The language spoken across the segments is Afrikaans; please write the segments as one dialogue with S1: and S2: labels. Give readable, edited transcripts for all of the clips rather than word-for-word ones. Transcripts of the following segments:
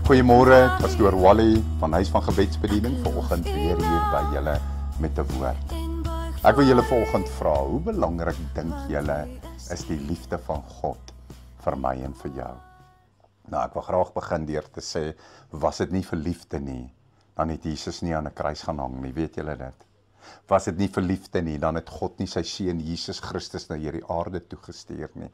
S1: Goeiemôre, pastoor Wally van Huis van Gebedsbediening, vanoggend weer hier by julle met 'n woord. Ek wil julle vanoggend vra, hoe belangrik dink julle is die liefde van God vir my en vir jou? Nou, ek wil graag begin deur te sê, was dit nie vir liefde nie, dan het Jesus nie aan 'n kruis gaan hang nie, weet julle dit? Was dit nie vir liefde nie, dan het God nie sy seun Jesus Christus na hierdie aarde toegestuur nie.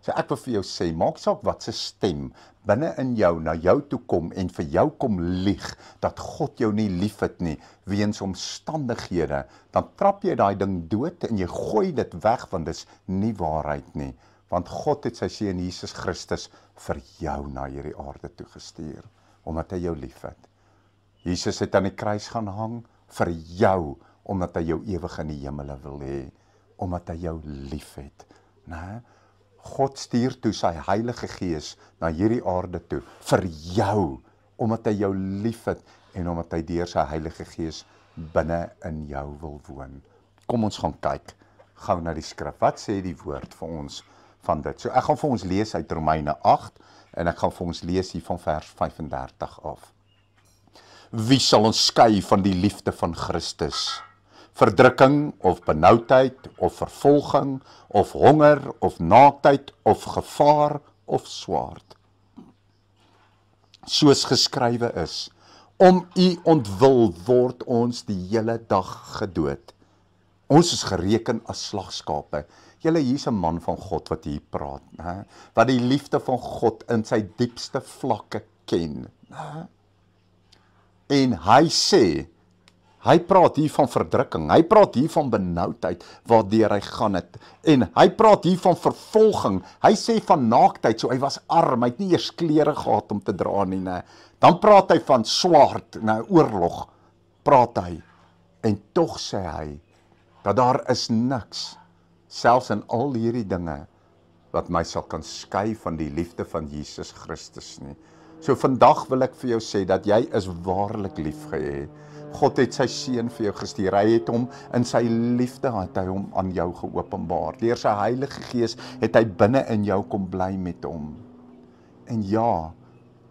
S1: So ek wil vir jou sê, maak saak wat se stem binne in jou na jou toe kom en vir jou kom lieg dat God jou nie liefhet nie weens omstandighede, dan trap jy daai ding dood en jy gooi dit weg want dis nie waarheid nie. Want God het sy seun Jesus Christus vir jou na hierdie aarde toe gestuur omdat hy jou liefhet. Jesus het aan die kruis gaan hang vir jou omdat hy jou ewig in die hemele wil hê, omdat hy jou liefhet, né? God stuur toe sy Heilige Gees na hierdie aarde toe vir jou, omdat hy jou liefhet en omdat hy deur sy Heilige Gees binne in jou wil woon. Kom ons gaan kyk gou na die skrif. Wat sê die woord vir ons van dit? So ek gaan vir ons lees uit Romeine 8 en ek gaan vir ons lees hier van vers 35 af. Wie sal ons skei van die liefde van Christus? Verdrukking of benoudheid of vervolging of honger of naaktheid of gevaar of swaard. Soos geskrywe is, om u ontwil word ons die hele dag gedood. Ons is gereken as slagskape. Julle, hier's 'n man van God wat hier praat, né? Wat die liefde van God in sy diepste vlakke ken, né? En hy sê, hy praat hier van verdrukking, hy praat hier van benoudheid waardeur hy gaan het, en hy praat hier van vervolging, hy sê van naaktheid, so hy was arm, hy het nie eers klere gehad om te dra nie, ne? Dan praat hy van swaard, oorlog, praat hy, en tog sê hy, dat daar is niks, selfs in al hierdie dinge, wat my sal kan skei van die liefde van Jesus Christus nie. So vandag wil ek vir jou sê, dat jy is waarlik liefgehê. God het sy seun vir jou gestuur, hy het hom in sy liefde, het hy hom aan jou geopenbaar. Deur sy Heilige Gees het hy binne in jou kom bly met hom. En ja,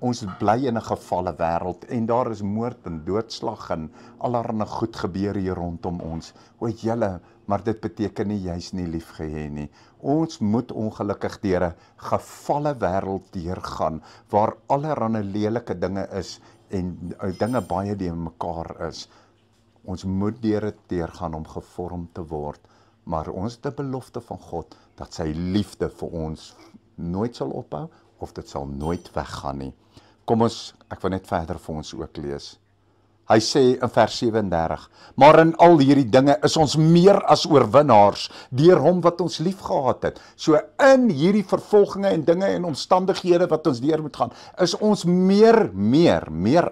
S1: ons bly in 'n gevalle wêreld en daar is moord en doodslag en allerlei goed gebeur hier rondom ons. O julle, maar dit beteken nie jy's nie liefgehê nie. Ons moet ongelukkig deur 'n gevalle wêreld deurgaan waar allerlei lelike dinge is en dinge baie deur mekaar is. Ons moet deur dit deurgaan om gevorm te word, maar ons het 'n belofte van God dat sy liefde vir ons nooit sal ophou of dit sal nooit weggaan nie. Kom ons, ek wil net verder vir ons ook lees. Hy sê in vers 37, maar in al hierdie dinge is ons meer as oorwinnaars deur hom wat ons lief gehad het. So in hierdie vervolginge en dinge en omstandighede wat ons deur moet gaan, is ons meer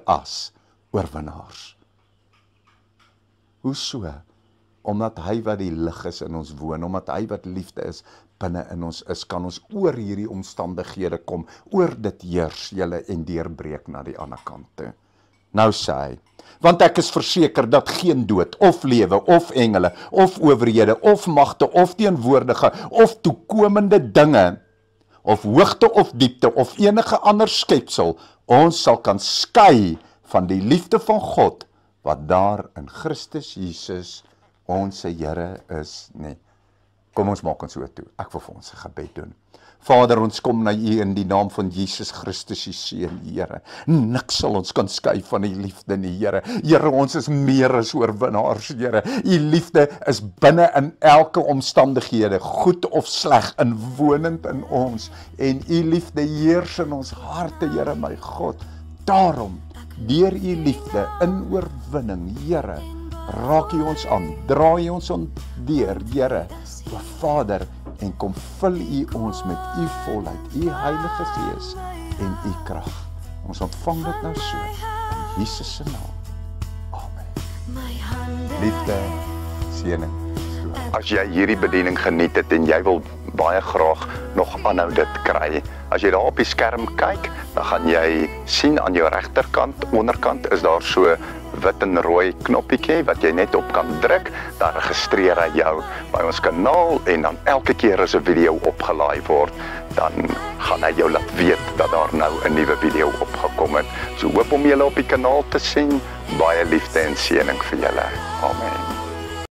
S1: as oorwinnaars. Hoe so? Omdat hy wat die lig is in ons woon, omdat hy wat liefde is binne in ons is, kan ons oor hierdie omstandighede kom, oor dit heers julle en deurbreek na die ander kant toe. Nou sê hy, want ek is verseker dat geen dood, of lewe, of engele, of owerhede, of magte, of teenwoordige, of toekomende dinge, of hoogte of diepte, of enige ander skepsel, ons sal kan skei van die liefde van God, wat daar in Christus Jesus, ons Here is nie. Kom ons maak ons so toe. Ek wil vir ons 'n gebed doen. Vader, ons kom na U in die naam van Jesus Christus, U seun, Here. Niks sal ons kan skei van U liefde nie, Here. Here, ons is meer as oorwinnaars, Here. U liefde is binne in elke omstandighede, goed of sleg, inwonend in ons. En U liefde heers in ons harte, Here, my God. Daarom, deur U liefde in oorwinning, Here, raak U ons aan, draai ons deur, Here, o Vader, en kom vul U ons met U volheid, U Heilige Gees en U krag. Ons ontvang dit nou so, in Jesus se naam. Amen. Liefde, seëning. As jy hierdie bediening geniet het en jy wil baie graag nog aanhou dit kry, as jy daar op die skerm kyk, dan gaan jy sien aan jou regterkant, onderkant is daar so wit en rooi knoppietjie wat jy net op kan druk, dan registreer hy jou by ons kanaal en dan elke keer as 'n video opgelaai word, dan gaan hy jou laat weet dat daar nou 'n nuwe video opgekom het. So hoop om julle op die kanaal te sien. Baie liefde en seëning vir julle. Amen.